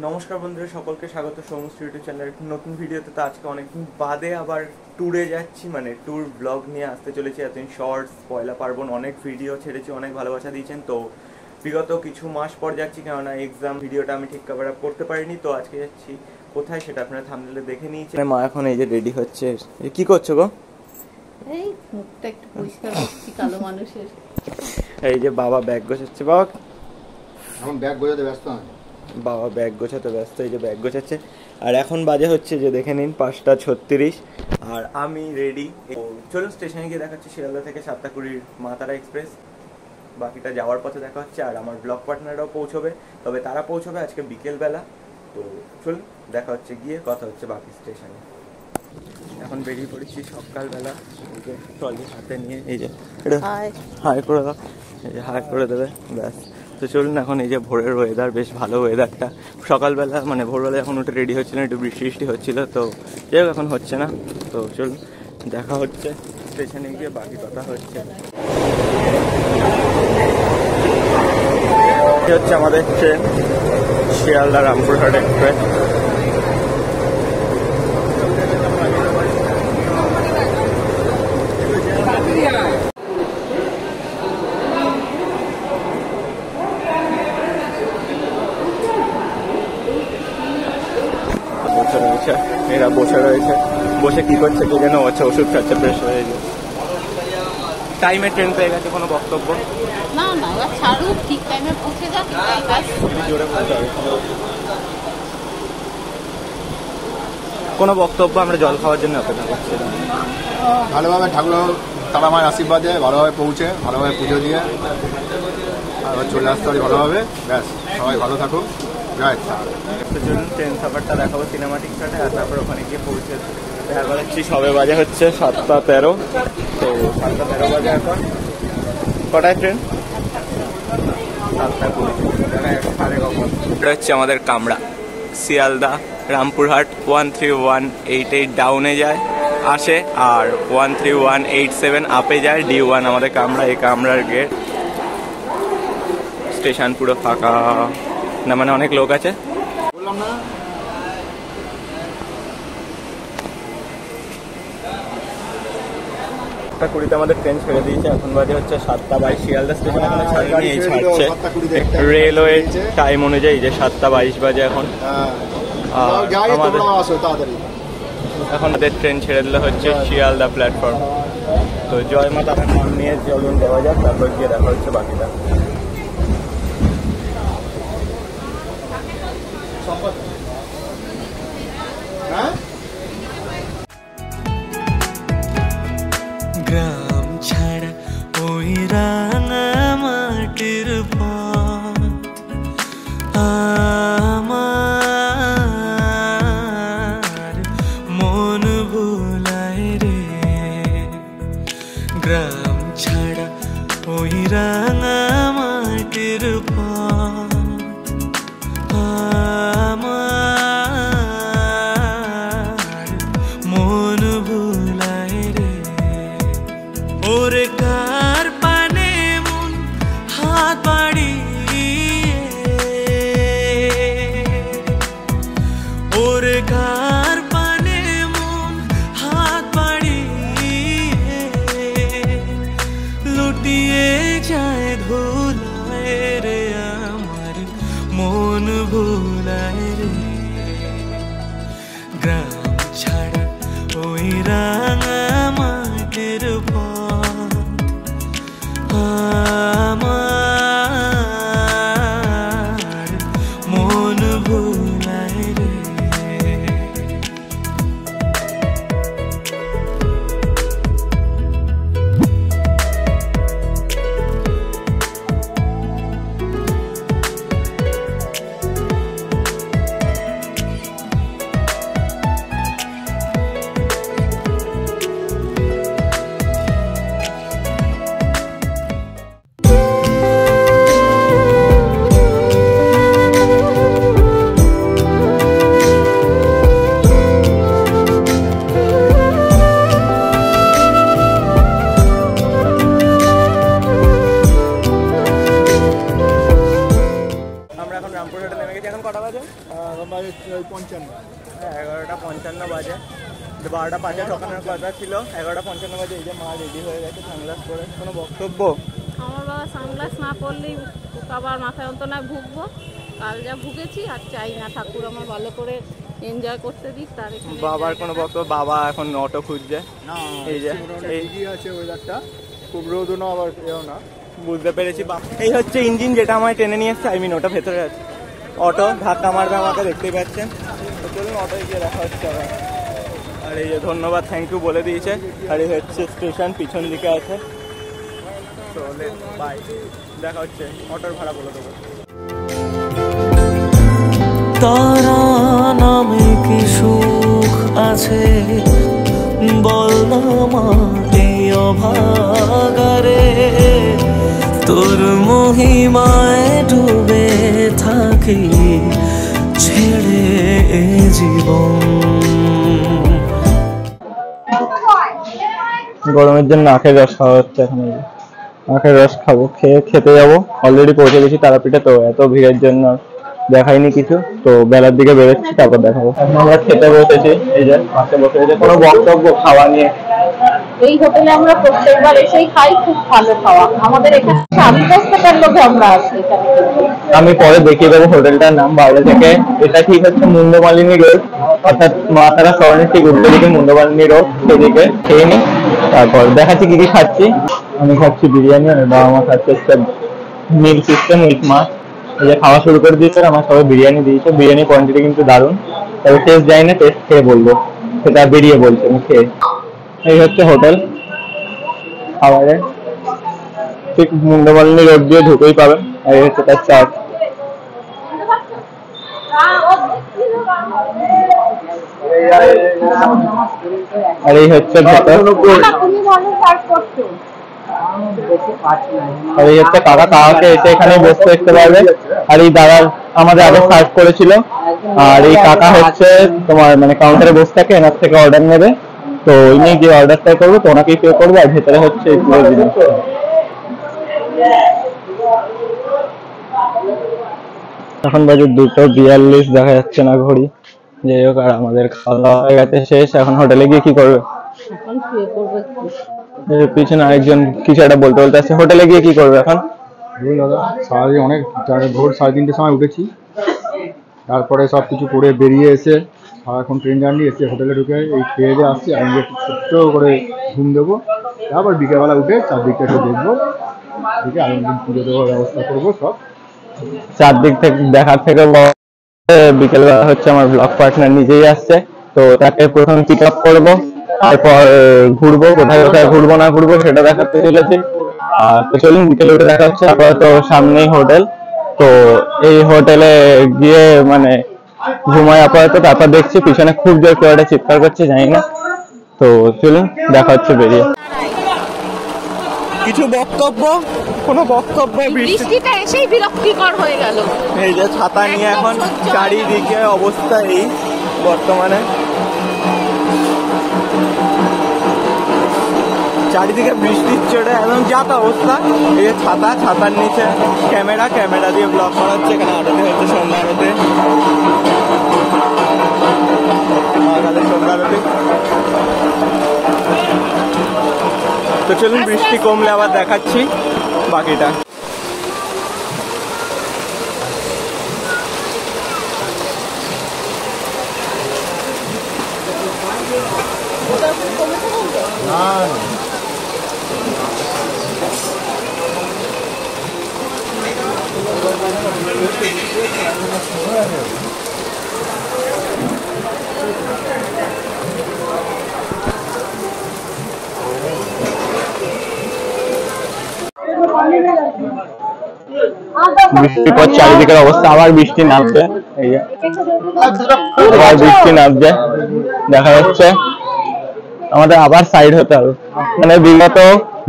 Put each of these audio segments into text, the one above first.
নমস্কার বন্ধুরা, সকলকে স্বাগত সৌমুস ইউটিউব চ্যানেলের নতুন ভিডিওতে। তো আজকে অনেকদিন বাদে আবার ট্যুরে যাচ্ছি, মানে ট্যুর ব্লগ নিয়ে আসতে চলেছি। এতদিন শর্টস, পয়লা পার্বণ অনেক ভিডিও ছেড়েছি, অনেক ভালোবাসা দিয়েছেন। তো বিগত কিছু মাস পর যাচ্ছি, কেননা এক্সাম ভিডিওটা আমি ঠিক কভার আপ করতে পারিনি। তো আজকে যাচ্ছি কোথায় সেটা আপনারা থাম্বনেলে দেখে নিয়েছেন। মা এখন এই যে রেডি হচ্ছে। কি করছো গো? এই মুখটা একটু পরিষ্কার করছি কালো মানুষের। এই যে বাবা ব্যাগ গোছাচ্ছে। বাবা এখন ব্যাগ গোছাতে ব্যস্ত না, বাবা ব্যাগ গোছাতে ব্যস্ত। এই যে ব্যাগ গোছাচ্ছে। আর এখন বাজে হচ্ছে যে দেখে নিন 5:36 আর আমি রেডি। চলুন স্টেশনে গিয়ে দেখাচ্ছি শিয়ালদা থেকে 7:20 মা তারা এক্সপ্রেস। বাকিটা যাওয়ার পথে দেখা হচ্ছে। আর আমার ব্লগ পার্টনাররাও পৌঁছবে, তবে তারা পৌঁছবে আজকে বিকেলবেলা। তো চলুন দেখা হচ্ছে, গিয়ে কথা হচ্ছে বাকি স্টেশনে। এখন বেরিয়ে পড়েছি সকালবেলা, ট্রলি হাতে নিয়ে। এই যে এটা হাই করে দাও, এই যে হাই করে দেবে, ব্যাস। তো চলুন এখন এই যে ভোরের ওয়েদার, বেশ ভালো ওয়েদারটা। সকালবেলা মানে ভোরবেলা এখন উঠে রেডি হচ্ছিলাম, একটু বৃষ্টি বৃষ্টি হচ্ছিলো, তো যাই হোক এখন হচ্ছে না। তো চলুন দেখা হচ্ছে স্টেশনে গিয়ে, বাকি কথা হচ্ছে। হচ্ছে আমাদের ট্রেন শিয়ালদা রামপুরহাট এক্সপ্রেস। এরা বসে রয়েছে, বসে কি করছে কি যেন হচ্ছে, ওষুধ খাচ্ছে, ফ্রেশ হয়ে গেছে। টাইমে ট্রেন পেয়ে গেছে, কোনো বক্তব্য না না, এবার ছাড়ুক, ঠিক টাইমে পৌঁছে যাক। জোরে বলতে হবে কোনো বক্তব্য। আমরা জল খাওয়ার জন্য অপেক্ষা করছিলাম। ভালোভাবে ঠাকুর তারা মায়ের আশীর্বাদে ভালোভাবে পৌঁছে, ভালোভাবে পুজো দিয়ে আবার চলে আসতে পারি ভালোভাবে। ব্যাস, সবাই ভালো থাকুক। জন্য ট্রেন সাফারটা দেখাবো সিনেমাটিক শটে, আর তারপর ওখানে গিয়ে পৌঁছে দেখা করাচ্ছি। সবে বাজে হচ্ছে 7:13। তো 7:13 বাজে এখন। কটায় ট্রেন? 7:20। এটা হচ্ছে আমাদের কামরা, শিয়ালদা রামপুরহাট 13188 ডাউনে যায় আসে, আর 13187 আপে যায়। D1 আমাদের কামরা। এই কামরার গেট। স্টেশন পুরো ফাঁকা, না মানে অনেক লোক আছে। বললাম না কুড়িতে আমাদের ট্রেন ছেড়ে দিয়েছে। এখন বাজে হচ্ছে 7:22। শিয়ালদা স্টেশন এখানে ছাড়েনি, এই ছাড়ছে রেলওয়ে টাইম অনুযায়ী, যে 7:22 বাজে এখন। এখন আমাদের ট্রেন ছেড়ে দিলে হচ্ছে শিয়ালদা প্ল্যাটফর্ম। তো জয় মা তার নাম নিয়ে চলুন দেওয়া যাক, তারপর গিয়ে দেখা হচ্ছে বাকিটা। গ্রাম ছাড়া ওই রাঙা মাটির পথ আমার মন ভুলায় রে। গ্রাম ছাড়া ওই রাঙা মাটির পথ আমার মন ভুলায় রে। ওরে কার পানে মন হাত বাড়িয়ে, ওরে কার পানে মন হাত বাড়িয়ে লুটিয়ে যায় ধুলায় রে। আমার মন ভুলায় রে। গ্রাম ছাড়া ওই রাঙা মাটির পথ আমার মন ভুলায় রে। কটা বাজে? 55। হ্যাঁ 11:55 বাজে। 12:05 ঠকানোর কথা ছিল, 11:55 বাজে। এই যে মা রেডি হয়ে গেছে সানগ্লাস পরে। কোনো বক্তব্য? আমার বাবা সানগ্লাস না পরলেই আবার মাথায় যন্ত্রণায় ভুগবো। কাল যা ভুগেছি আর চাই না, ঠাকুর আমার ভালো করে এনজয় করতে দিক। তার এখানে বাবার কোনো বক্তব্য? বাবা এখন অটো খুঁজছে। না এই যে এই এই আছে ওয়েদারটা, খুব রোদও না আবার এও না। বুঝতে পেরেছি। এই হচ্ছে ইঞ্জিন যেটা আমায় টেনে নিয়ে এসছে। ওটা ভেতরে আছে। অটো ধাক্কা মারবে আমাকে, দেখতেই পাচ্ছেন। তো চলুন অটোয় গিয়ে দেখা হচ্ছে আবার। আর এই যে ধন্যবাদ, থ্যাংক ইউ বলে দিয়েছে। আর এই হচ্ছে স্টেশন, পিছন দিকে আছে। চলে বাই, দেখা হচ্ছে। অটোর ভাড়া বলে দেবো। তারা নামে কি সুখ আছে বল না মা এই অভাগারে, তোর মহিমায় ডুবে থাকি ছেড়ে এ জীবন। গরমের জন্য আখের রস খাওয়া হচ্ছে এখন। আখের রস খাবো, খেতে যাবো। অলরেডি পৌঁছে গেছি তারাপীঠে, তো এত ভিড়ের জন্য দেখাইনি কিছু। তো বেলার দিকে বেরোচ্ছি, তারপর দেখাবো। এখন আমরা খেতে বসেছি, এই যে পাশে বসে গেছে। কোনো বক্তব্য খাওয়া নিয়ে? এই হোটেলে আমরা প্রত্যেকবার এসেই খাই, খুব ভালো খাওয়া। আমাদের এখানে স্বাস্থ্যতার লোভে আমরা আসি এখানে। আমি পরে দেখিয়ে দেবো হোটেলটার নাম বাইরে থেকে। এটা ঠিক হচ্ছে মুন্ডমালিনী রোড, অর্থাৎ মা তারা শহরের ঠিক উল্টো দিকে মুন্ডমালিনী রোড, সেদিকে খেয়ে নি। তারপর দেখাচ্ছি কি কি খাচ্ছি। আমি খাচ্ছি বিরিয়ানি, আর বাবা মা খাচ্ছে মিল্ক সিস্টেম, মিল্ক মাছ। এই যে খাওয়া শুরু করে দিয়েছে, আমার সবাই বিরিয়ানি দিয়েছে। বিরিয়ানি কোয়ান্টিটি কিন্তু দারুণ, তবে টেস্ট যাই না, টেস্ট খেয়ে বলবো। সেটা বেরিয়ে বলছে আমি খেয়ে। এই হচ্ছে হোটেল, খাবারে ঠিক মুন্ডমালিনী রোড দিয়ে ঢুকেই পাবেন। আর এই হচ্ছে তার চার্ট। আর এই হচ্ছে ভেতর। আর এই হচ্ছে কাকা, কাকাকে এসে এখানে বসতে দেখতে পারবে। আর এই দাদা আমাদের আগে সার্ভ করেছিল। আর এই কাকা হচ্ছে তোমার মানে কাউন্টারে বসে থাকে, এনার থেকে অর্ডার নেবে। তো ইনি যে অর্ডারটা করবে তো ওনাকেই পে করবে। আর ভেতরে হচ্ছে এই পুরো জিনিস। এখন বাজে 2:42, দেখা যাচ্ছে না ঘড়ি। যাই হোক, আর আমাদের খাওয়া দাওয়া হয়ে গেছে শেষ। এখন হোটেলে গিয়ে কি করবে? এখন শুয়ে পড়বো একটু। পিছনে আরেকজন কিছু একটা বলতে বলতে আছে। হোটেলে গিয়ে কি করবে এখন? দাদা সারাদিন অনেক ভোর 3:30টার সময় উঠেছি, তারপরে সব কিছু করে বেরিয়ে এসে সারাক্ষণ ট্রেন জার্নি এসে হোটেলে ঢুকে এই খেয়ে দিয়ে আসছি। আমি একটু ছোট্ট করে ঘুম দেবো, তারপর বিকেলবেলা উঠে চারদিকটা একটু দেখবো, দেখে আগামী দিন পুজো দেওয়ার ব্যবস্থা করবো সব। চারদিক থেকে দেখার থেকে বিকেলবেলা হচ্ছে আমার ব্লগ পার্টনার নিজেই আসছে। তো তাকে প্রথম পিক আপ করবো, তারপর ঘুরবো। কোথায় কোথায় ঘুরবো না ঘুরবো সেটা দেখাতে চলেছি। আর তো চলুন বিকেলে উঠে দেখা হচ্ছে। আপাতত সামনেই হোটেল, তো এই হোটেলে গিয়ে মানে ঘুমাই আপাতত। তারপর দেখছি পিছনে খুব জোর কেউ একটা চিৎকার করছে, জানি না। তো চলুন দেখা হচ্ছে বেরিয়ে। কিছু বক্তব্য? কোনো বক্তব্য? বৃষ্টিটা এসেই বিরক্তিকর হয়ে গেল। এই যে ছাতা নিয়ে এখন চারিদিকে অবস্থা এই বর্তমানে। চারিদিকে বৃষ্টির চোটে একদম যাতা অবস্থা। এই যে ছাতার নিচে ক্যামেরা দিয়ে ব্লগ করা হচ্ছে। এখানে আরতি হচ্ছে, সন্ধ্যা আরতি, সন্ধ্যা আরতি। তো চলুন বৃষ্টি কমলে আবার দেখাচ্ছি বাকিটা। বৃষ্টির পর চারিদিকের অবস্থা, আবার বৃষ্টি নামছে। এই যে আবার বৃষ্টি নামছে, দেখা যাচ্ছে আমাদের আবার সাইড হতে হবে। মানে বিগত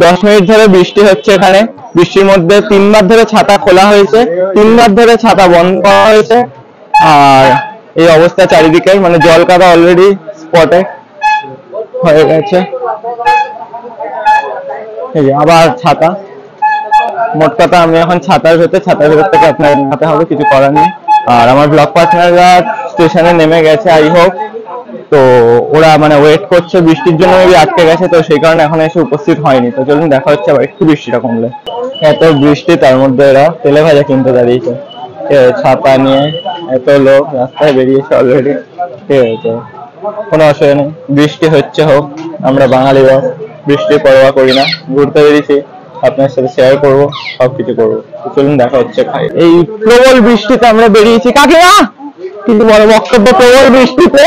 10 মিনিট ধরে বৃষ্টি হচ্ছে এখানে। বৃষ্টির মধ্যে 3বার ধরে ছাতা খোলা হয়েছে, 3বার ধরে ছাতা বন্ধ করা হয়েছে। আর এই অবস্থা চারিদিকে, মানে জল কাদা অলরেডি স্পটে হয়ে গেছে। এই যে আবার ছাতা। মোট কথা আমি এখন ছাতার ভেতর থেকে আপনার দেখাতে হবে, কিছু করার নেই। আর আমার ব্লগ পার্টনাররা স্টেশনে নেমে গেছে আই হোপ। তো ওরা মানে ওয়েট করছে, বৃষ্টির জন্য মেবি আটকে গেছে, তো সেই কারণে এখন এসে উপস্থিত হয়নি। তো চলুন দেখা হচ্ছে আবার একটু বৃষ্টিটা কমলে। এত বৃষ্টি, তার মধ্যে এরা তেলে ভাজা কিনতে দাঁড়িয়েছে, ছাতা নিয়ে এত লোক রাস্তায় বেরিয়েছে অলরেডি। ঠিক আছে, কোনো অসুবিধা নেই, বৃষ্টি হচ্ছে হোক, আমরা বাঙালিরা বৃষ্টির পরোয়া করি না। ঘুরতে বেরিয়েছি, আপনার সাথে শেয়ার করবো, সবকিছু করবো। চলুন দেখা হচ্ছে। এই প্রবল বৃষ্টিতে আমরা বেরিয়েছি কাকিমা, কিন্তু বড় বক্তব্য, প্রবল বৃষ্টিতে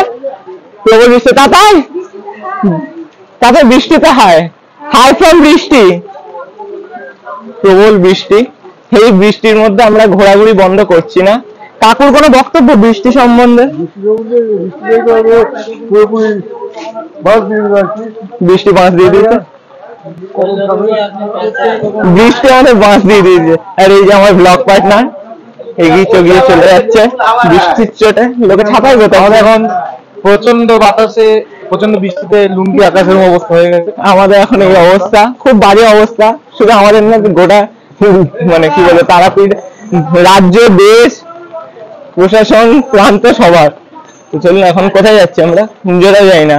তাতে বৃষ্টিতে হাই ফ্রম বৃষ্টি, প্রবল বৃষ্টি। এই বৃষ্টির মধ্যে আমরা ঘোরাঘুরি বন্ধ করছি না। কাকুর কোনো বক্তব্য বৃষ্টি সম্বন্ধে? বৃষ্টি বাঁশ দিয়ে দিয়েছে, বৃষ্টি আমাদের বাঁশ দিয়ে দিয়েছে। আর এই যে আমার ব্লগ পার্টনার এগিয়ে চগিয়ে চলে যাচ্ছে বৃষ্টির চোটে। লোকে ছাপাই করতে আমাদের এখন প্রচন্ড বাতাসে, প্রচন্ড বৃষ্টিতে লুঙ্গি আকাশের অবস্থা হয়ে গেছে। আমাদের এখন এই অবস্থা, খুব বাজে অবস্থা। শুধু আমাদের না, গোটা মানে কি বলে তারাপীঠ রাজ্য, দেশ, প্রশাসন, প্রান্ত সবার। তো চলুন এখন কোথায় যাচ্ছি আমরা? নিজেরাও যাই না,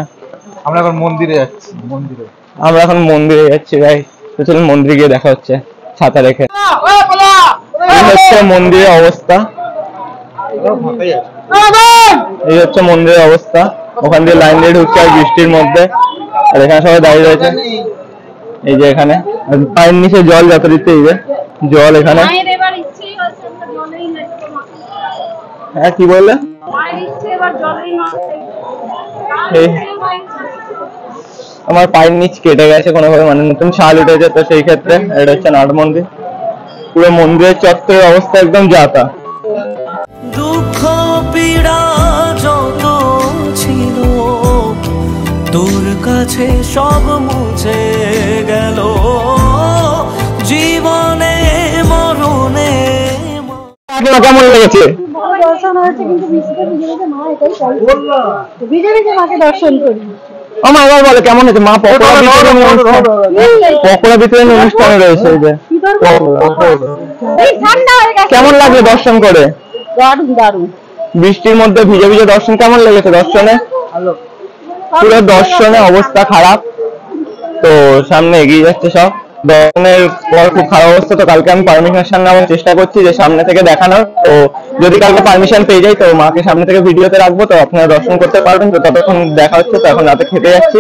আমরা এখন মন্দিরে যাচ্ছি। আমরা এখন মন্দিরে যাচ্ছি ভাই। তো চলুন মন্দিরে গিয়ে দেখা হচ্ছে ছাতা রেখে। এই হচ্ছে মন্দিরের অবস্থা, এই হচ্ছে মন্দিরের অবস্থা। ওখান দিয়ে লাইন দিয়ে ঢুকছে আর বৃষ্টির মধ্যে, আর এখানে সবাই দাঁড়িয়ে রয়েছে। এই যে এখানে পায়ের নিচে জল যত দিচ্ছে, এই যে জল এখানে। হ্যাঁ কি বললে? আমার পায়ের নিচ কেটে গেছে কোনোভাবে, মানে নতুন শাল উঠেছে, তো সেই ক্ষেত্রে এটা হচ্ছে নাট মন্দির। পুরো মন্দিরের চত্বরের অবস্থা একদম যাতা। দুঃখ পীড়া যত ছিল তোর কাছে সব মুছে গেল, জীবনে মরণে। কেমন লেগেছে? দর্শন হয়েছে, কিন্তু বৃষ্টিতে মা এটাই চাইছে, ভিজে ভিজে মাকে দর্শন করি। ও মা এবার বলে কেমন হয়েছে? মা পকোড়া বিতরণ অনুষ্ঠানে রয়েছে। কেমন লাগলো দর্শন করে? দারুণ দারুণ। বৃষ্টির মধ্যে ভিজে ভিজে দর্শন কেমন লেগেছে? দর্শনে পুরো দর্শনে অবস্থা খারাপ, তো সামনে এগিয়ে যাচ্ছে সব। দর্শনের পর খুব খারাপ অবস্থা, তো কালকে আমি পারমিশন নেওয়ার চেষ্টা করছি যে সামনে থেকে দেখানোর। তো যদি কালকে পারমিশন পেয়ে যাই তো মাকে সামনে থেকে ভিডিওতে রাখবো, তো আপনারা দর্শন করতে পারবেন। তো ততক্ষণ দেখা হচ্ছে। তো এখন রাতে খেতে যাচ্ছি,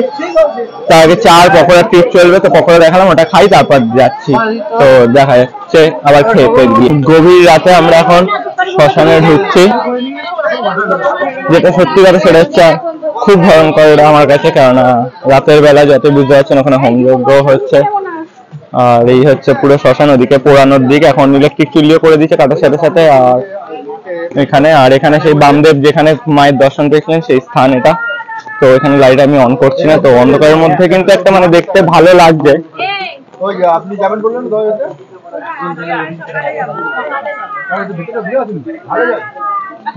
তার আগে চার পকোড়া ট্রিপ চলবে, তো পকোড়া দেখালাম, ওটা খাই তারপর যাচ্ছি। তো দেখা যাচ্ছে আবার খেতে গিয়ে। গভীর রাতে আমরা এখন শ্মশানে ঢুকছি, যেটা সত্যি কথা সেটা হচ্ছে খুব ভয়ঙ্কর এটা আমার কাছে, কেননা রাতের বেলা যত বুঝতে পারছেন ওখানে হোমযজ্ঞ হচ্ছে। আর এই হচ্ছে পুরো শ্মশান, ওদিকে পোড়ানোর দিক। এখন ইলেকট্রিক চুল্লিও করে দিচ্ছে কাটার সাথে সাথে। আর এখানে সেই বামদেব যেখানে মায়ের দর্শন পেয়েছিলেন সেই স্থান এটা। তো এখানে লাইট আমি অন করছি না, তো অন্ধকারের মধ্যে কিন্তু একটা মানে দেখতে ভালো লাগছে। আপনি যাবেন বললেন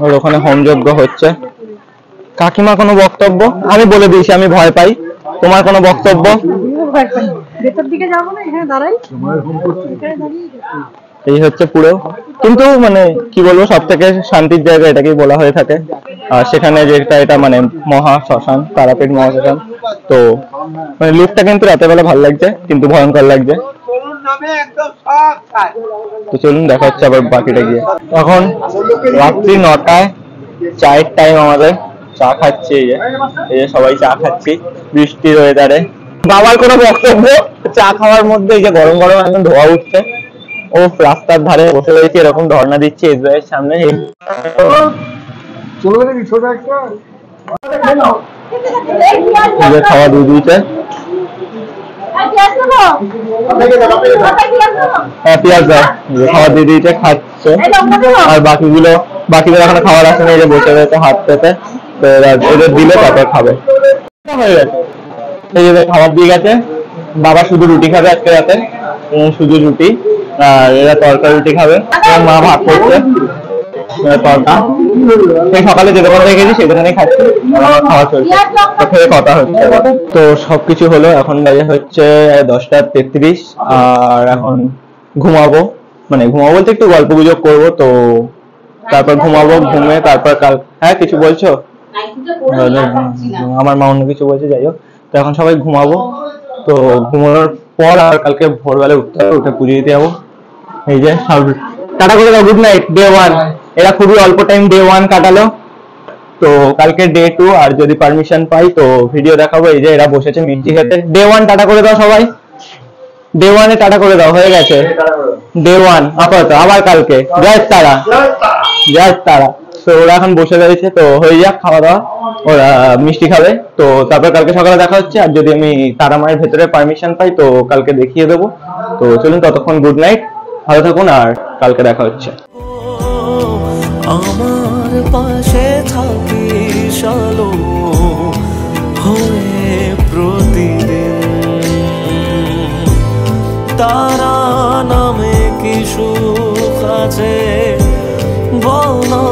ওর ওখানে হোমযজ্ঞ হচ্ছে। কাকিমা কোনো বক্তব্য? আমি বলে দিয়েছি আমি ভয় পাই, তোমার কোনো বক্তব্য? ভেতর দিকে যাবো না, এখানে দাঁড়াই। এই হচ্ছে পুরো, কিন্তু মানে কি বলবো, সব থেকে শান্তির জায়গা এটাকেই বলা হয়ে থাকে। আর সেখানে যেটা এটা মানে মহা শ্মশান, তারাপীঠ মহা শ্মশান। তো মানে লুকটা কিন্তু রাতের বেলা ভালো লাগছে, কিন্তু ভয়ঙ্কর লাগছে। তো চলুন দেখা হচ্ছে আবার বাকিটা গিয়ে। এখন রাত্রি 9টায়, চায়ের টাইম আমাদের। চা খাচ্ছি, এই যে সবাই চা খাচ্ছি বৃষ্টির ওয়েদারে। বাবার কোনো বক্তব্য? চা খাওয়ার মধ্যে এই যে গরম গরম একদম ধোয়া উঠছে, ও রাস্তার ধারে বসে রয়েছে, এরকম ধর্ণা দিচ্ছে এসবিআই এর সামনে। খাওয়া দিয়ে দিয়েছে, পেঁয়াজ দাও, খাওয়া দিয়ে দিয়েছে, খাচ্ছে। আর বাকিদের এখন খাওয়ার আসে, এই যে বসে রয়েছে হাত পেতে। তো এদের দিলে তারপর খাবে। হয়ে গেছে, এই যে খাবার দিয়ে গেছে। বাবা শুধু রুটি খাবে আজকে রাতে, শুধু রুটি। আর এরা তরকা রুটি খাবে, মা ভাত করছে তরকা। সেই সকালে যে দোকান থেকে গেছি সেখানে খাচ্ছি, খাওয়া চলছে, খেয়ে কথা হচ্ছে। তো সবকিছু হলো, এখন বাজে হচ্ছে 10টা 33। আর এখন ঘুমাবো, মানে ঘুমাবো বলতে একটু গল্প গুজব করবো। তো তারপর ঘুমাবো, ঘুমিয়ে তারপর কাল। হ্যাঁ কিছু বলছো? আমার মা অন্য কিছু বলছে, যাই হোক। তো এখন সবাই ঘুমাবো, তো ঘুমানোর পর আর কালকে ভোরবেলা উঠতে হবে, উঠে পুজো দিতে যাবো। এই যে সব টাটা করে দাও, গুড নাইট। ডে 1 এরা খুবই অল্প টাইম ডে 1 কাটালো, তো কালকে ডে 2 আর যদি পারমিশন পাই তো ভিডিও দেখাবো। এই যে এরা বসেছে মিষ্টি খেতে। ডে 1 টাটা করে দাও সবাই, ডে 1 এ টাটা করে দাও, হয়ে গেছে ডে 1 আপাতত। আবার কালকে জয় তারা, জয় তারা। তো ওরা এখন বসে রয়েছে, তো হয়ে যাক খাওয়া দাওয়া, ওরা মিষ্টি খাবে, তো তারপর কালকে সকালে দেখা হচ্ছে। আর যদি আমি তারা মায়ের ভেতরে পারমিশন পাই তো কালকে দেখিয়ে দেবো। তো চলুন, ততক্ষণ গুড নাইট, ভালো থাকুন, আর কালকে দেখা হচ্ছে। আমার পাশে থাকিস আলো হয়ে প্রতিদিন, তারা নামে কি সুখ আছে বল না